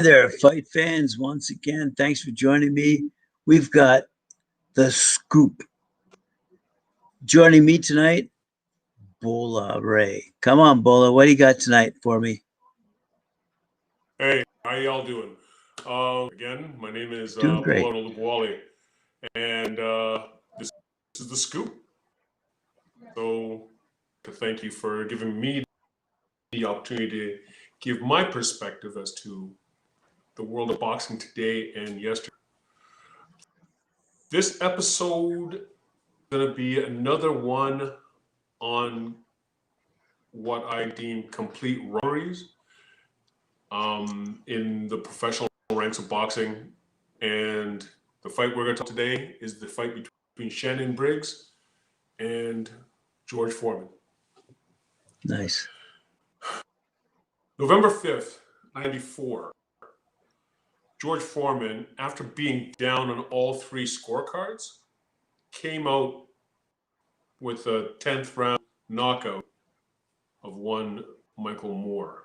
There, fight fans. Once again, thanks for joining me. We've got the scoop. Joining me tonight, Bola Ray. Come on, Bola. What do you got tonight for me? Hey, how y'all doing? Again, my name is Doing great. Bola, and this is the scoop. So, to thank you for giving me the opportunity to give my perspective as to the world of boxing today and yesterday. This episode is going to be another one on what I deem complete robberies in the professional ranks of boxing. And the fight we're going to talk today is the fight between Shannon Briggs and George Foreman. Nice. November 5th, 1994. George Foreman, after being down on all three scorecards, came out with a 10th round knockout of one Michael Moore.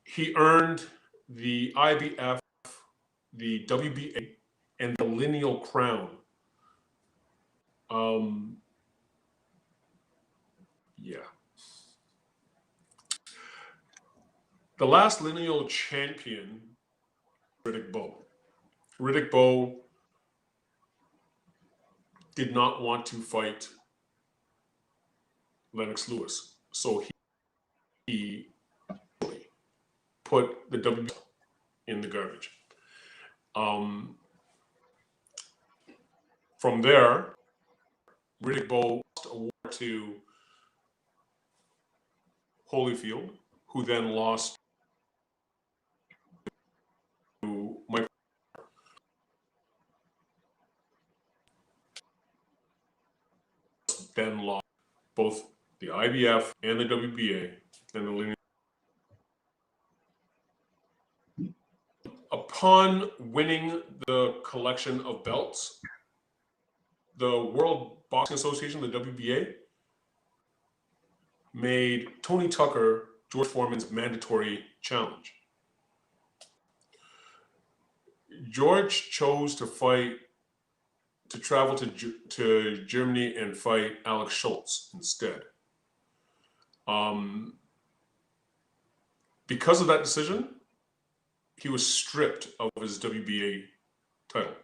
He earned the IBF, the WBA, and the lineal crown. The last lineal champion, Riddick Bowe. Riddick Bowe did not want to fight Lennox Lewis, so he put the WBA in the garbage. From there, Riddick Bowe lost a war to Holyfield, who then lost to Michael. Then lost both the IBF and the WBA and the lineal. Upon winning the collection of belts, the World Boxing Association, the WBA, made Tony Tucker George Foreman's mandatory challenge. George chose to travel to Germany and fight Alex Schultz instead. Because of that decision, he was stripped of his WBA title.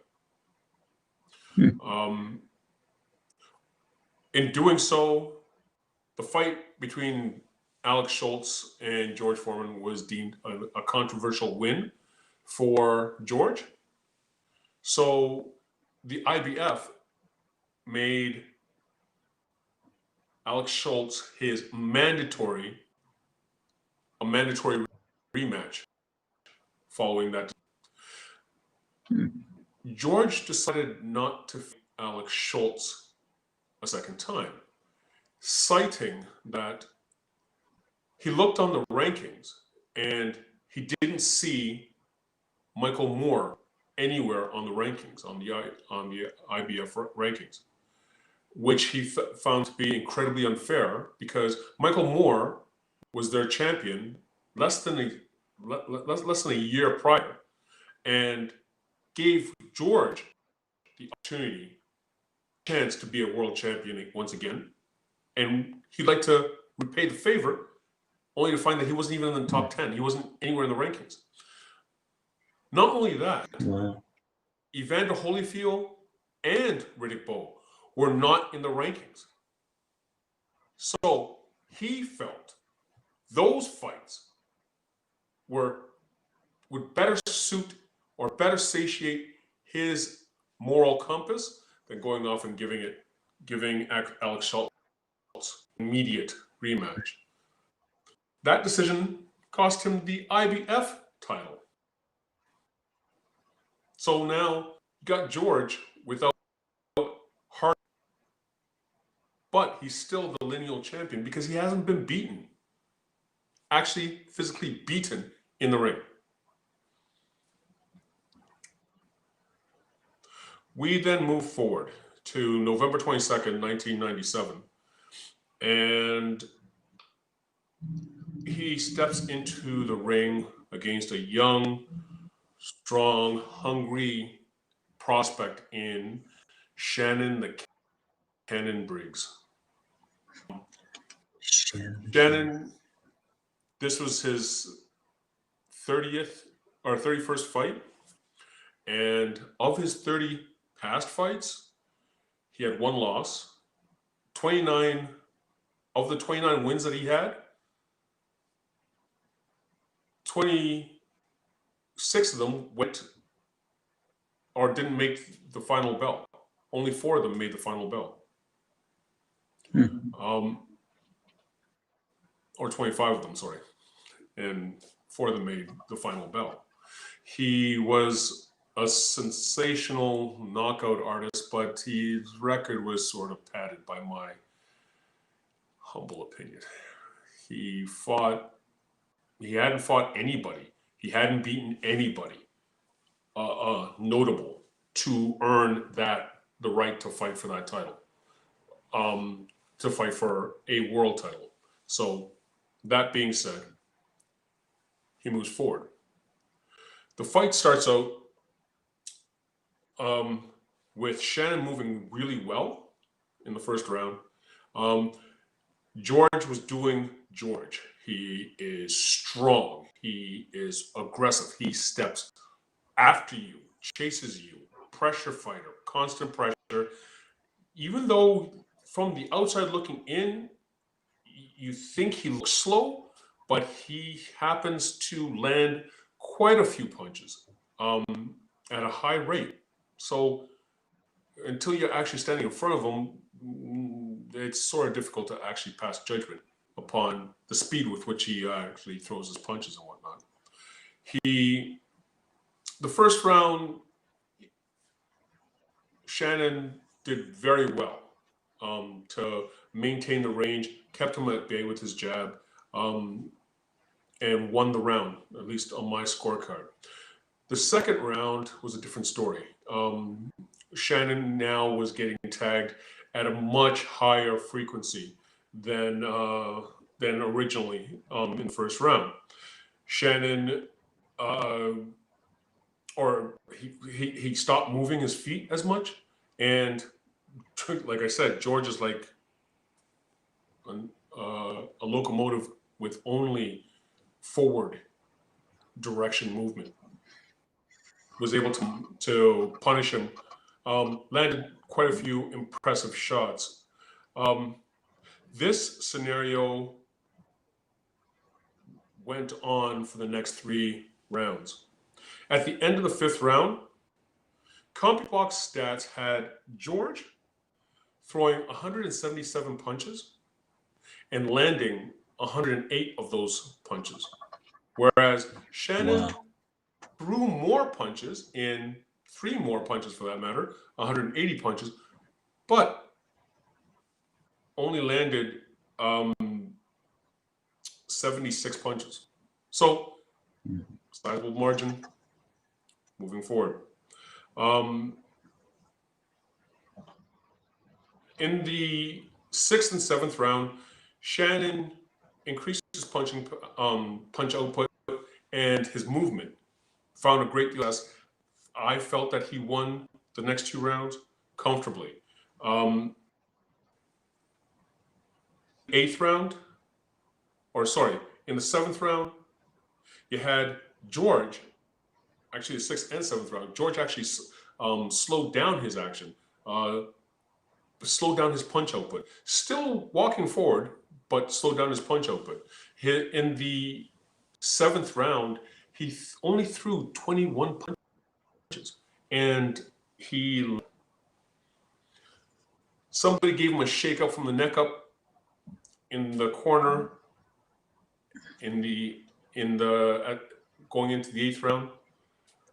In doing so, the fight between Alex Schultz and George Foreman was deemed a controversial win for George. So the IBF made Alex Schultz his mandatory rematch following that. George decided not to fight Alex Schultz a second time, citing that he looked on the rankings and he didn't see Michael Moore anywhere on the rankings, on the IBF rankings, which he found to be incredibly unfair because Michael Moore was their champion less than a year prior, and gave George the chance to be a world champion once again, and he'd like to repay the favor, only to find that he wasn't even in the top 10. He wasn't anywhere in the rankings. Not only that, Evander Holyfield and Riddick Bowe were not in the rankings. So he felt those fights would better suit or better satiate his moral compass than going off and giving Alex Schultz immediate rematch. That decision cost him the IBF title. So now you got George without heart, but he's still the lineal champion because he hasn't been beaten, actually physically beaten in the ring. We then move forward to November 22nd, 1997. And he steps into the ring against a young, strong, hungry prospect in Shannon the Cannon Briggs. Shannon, this was his 30th or 31st fight. And of his 30 past fights, he had one loss. 29 of the 29 wins that he had, 26 of them went or didn't make the final bell. Only 4 of them made the final bell. Or 25 of them, sorry. And 4 of them made the final bell. He was a sensational knockout artist, but his record was sort of padded by my humble opinion. He hadn't fought anybody. He hadn't beaten anybody notable to earn the right to fight for that title, to fight for a world title. So that being said, he moves forward. The fight starts out with Shannon moving really well in the first round. George was doing George. He is strong. He is aggressive. He steps after you, chases you, pressure fighter, constant pressure. Even though from the outside looking in, you think he looks slow, but he happens to land quite a few punches at a high rate. So until you're actually standing in front of him, it's sort of difficult to actually pass judgment upon the speed with which he actually throws his punches and whatnot. The first round, Shannon did very well to maintain the range, kept him at bay with his jab, and won the round, at least on my scorecard. The second round was a different story. Shannon now was getting tagged at a much higher frequency than originally in the first round. Shannon, he stopped moving his feet as much, and like I said, George is like a locomotive with only forward direction movement. Was able to punish him. Landed quite a few impressive shots. This scenario went on for the next 3 rounds. At the end of the 5th round, CompuBox Stats had George throwing 177 punches and landing 108 of those punches, whereas Shannon threw more punches, in 3 more punches for that matter, 180 punches, but only landed 76 punches. So, sizable margin moving forward. In the 6th and 7th round, Shannon increased his punch output and his movement. Found a great deal of success. I felt that he won the next 2 rounds comfortably. 8th round, in the 7th round, you had George, actually the 6th and 7th round, George actually slowed down his action, slowed down his punch output. Still walking forward, but slowed down his punch output. In the 7th round, he only threw 21 punches, and somebody gave him a shake-up from the neck up in the corner going into the 8th round,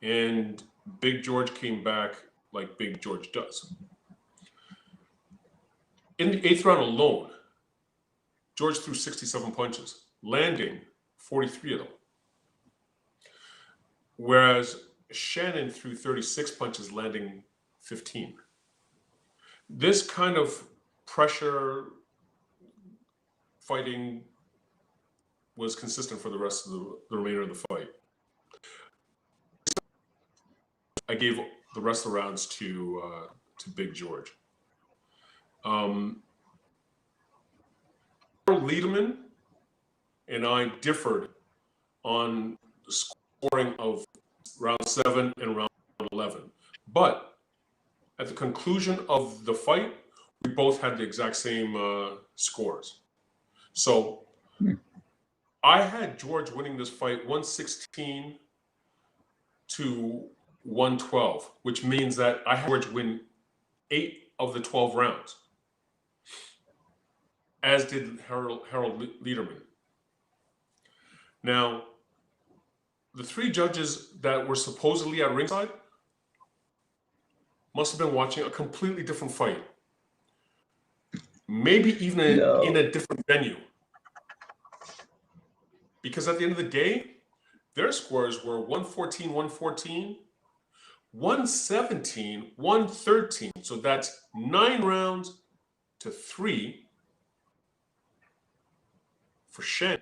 and Big George came back like Big George does. In the 8th round alone, George threw 67 punches, landing 43 of them, whereas Shannon threw 36 punches, landing 15. This kind of pressure fighting was consistent for the rest of the remainder of the fight. I gave the rest of the rounds to Big George. Harold Lederman and I differed on the scoring of round 7 and round 11. But at the conclusion of the fight, we both had the exact same scores. So I had George winning this fight 116 to 112, which means that I had George win 8 of the 12 rounds, as did Harold Lederman. Now, the 3 judges that were supposedly at ringside must have been watching a completely different fight. Maybe even in a different venue. Because at the end of the day, their scores were 114, 114, 117, 113. So that's 9 rounds to 3 for Shannon.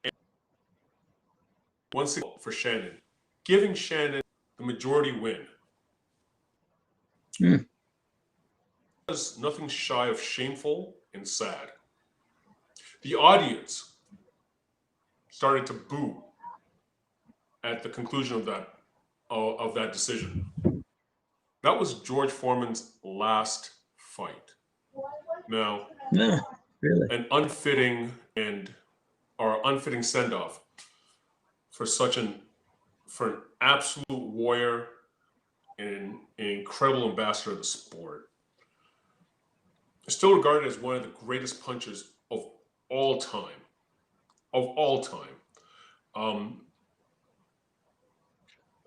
And 160 for Shannon, giving Shannon the majority win. It was nothing shy of shameful and sad. The audience started to boo at the conclusion of that decision. That was George Foreman's last fight. Now, really, an unfitting send-off for an absolute warrior and an incredible ambassador of the sport. Still regarded as one of the greatest punchers of all time.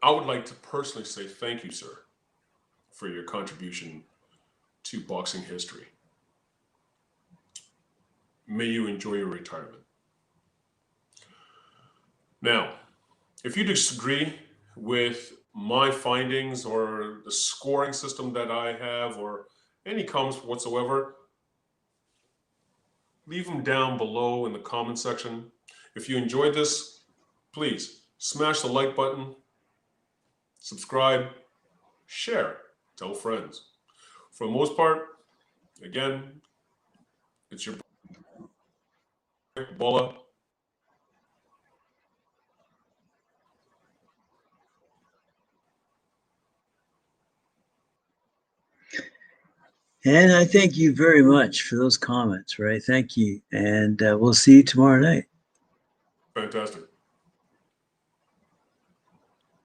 I would like to personally say thank you, sir, for your contribution to boxing history. May you enjoy your retirement. Now, if you disagree with my findings or the scoring system that I have or any comments whatsoever, leave them down below in the comment section. If you enjoyed this, please smash the like button, subscribe, share, tell friends. For the most part, again, it's your boy, Bola. And I thank you very much for those comments, Ray. Thank you. And we'll see you tomorrow night. Fantastic.